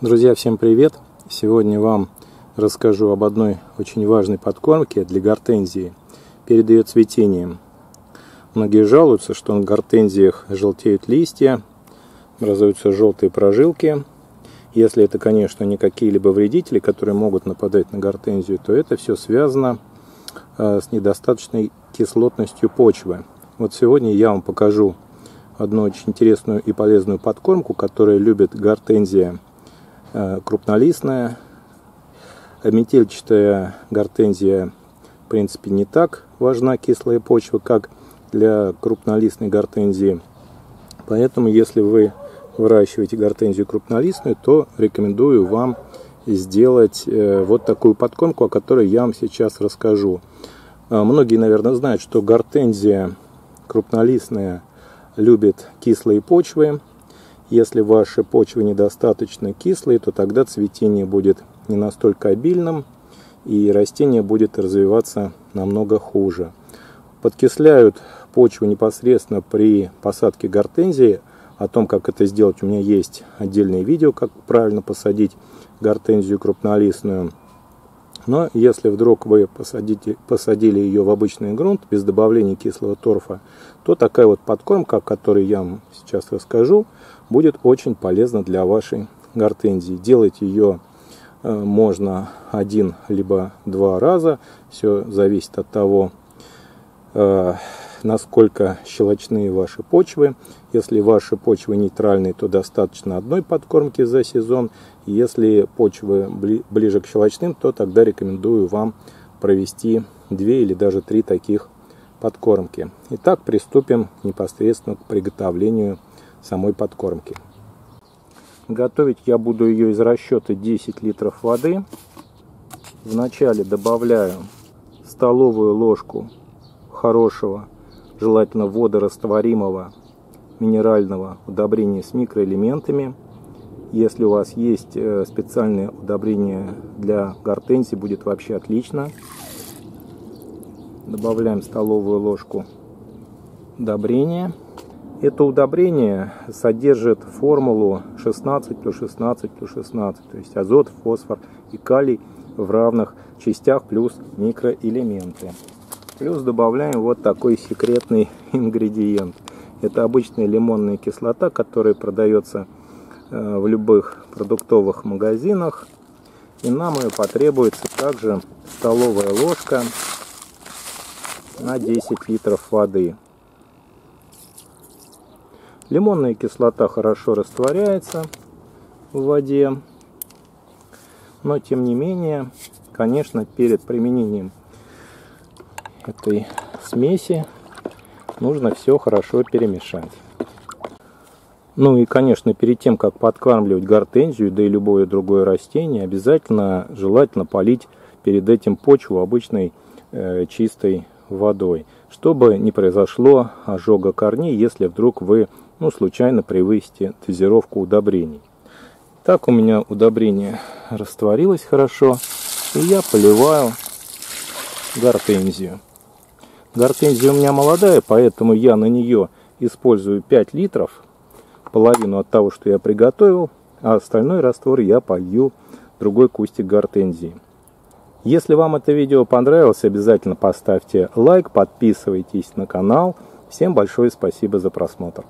Друзья, всем привет! Сегодня вам расскажу об одной очень важной подкормке для гортензии перед ее цветением. Многие жалуются, что на гортензиях желтеют листья, образуются желтые прожилки. Если это, конечно, не какие-либо вредители, которые могут нападать на гортензию, то это все связано с недостаточной кислотностью почвы. Вот сегодня я вам покажу одну очень интересную и полезную подкормку, которую любит гортензия крупнолистная. Метельчатая гортензия, в принципе, не так важна кислая почва, как для крупнолистной гортензии. Поэтому, если вы выращиваете гортензию крупнолистную, то рекомендую вам сделать вот такую подкормку, о которой я вам сейчас расскажу. Многие, наверное, знают, что гортензия крупнолистная любит кислые почвы. Если ваши почвы недостаточно кислые, то тогда цветение будет не настолько обильным, и растение будет развиваться намного хуже. Подкисляют почву непосредственно при посадке гортензии. О том, как это сделать, у меня есть отдельное видео, как правильно посадить гортензию крупнолистную. Но если вдруг вы посадили ее в обычный грунт без добавления кислого торфа, то такая вот подкормка, о которой я вам сейчас расскажу, будет очень полезна для вашей гортензии. Делать ее можно один либо два раза. Все зависит от того, насколько щелочные ваши почвы. Если ваши почвы нейтральные, то достаточно одной подкормки за сезон. Если почвы ближе к щелочным, то тогда рекомендую вам провести 2 или даже 3 таких подкормки. Итак, приступим непосредственно к приготовлению самой подкормки. Готовить я буду ее из расчета 10 литров воды. Вначале добавляю столовую ложку хорошего, желательно водорастворимого минерального удобрения с микроэлементами. Если у вас есть специальное удобрение для гортензии, будет вообще отлично. Добавляем столовую ложку удобрения. Это удобрение содержит формулу 16 плюс 16 плюс 16, то есть азот, фосфор и калий в равных частях плюс микроэлементы. Плюс добавляем вот такой секретный ингредиент. Это обычная лимонная кислота, которая продается в любых продуктовых магазинах. И нам ее потребуется также столовая ложка на 10 литров воды. Лимонная кислота хорошо растворяется в воде, но тем не менее, конечно, перед применением этой смеси нужно все хорошо перемешать. Ну и, конечно, перед тем, как подкармливать гортензию, да и любое другое растение, обязательно, желательно полить перед этим почву обычной чистой водой, чтобы не произошло ожога корней, если вдруг вы случайно превысите дозировку удобрений. Так у меня удобрение растворилось хорошо, и я поливаю гортензию. Гортензия у меня молодая, поэтому я на нее использую 5 литров, половину от того, что я приготовил, а остальной раствор я полью в другой кустик гортензии. Если вам это видео понравилось, обязательно поставьте лайк, подписывайтесь на канал. Всем большое спасибо за просмотр.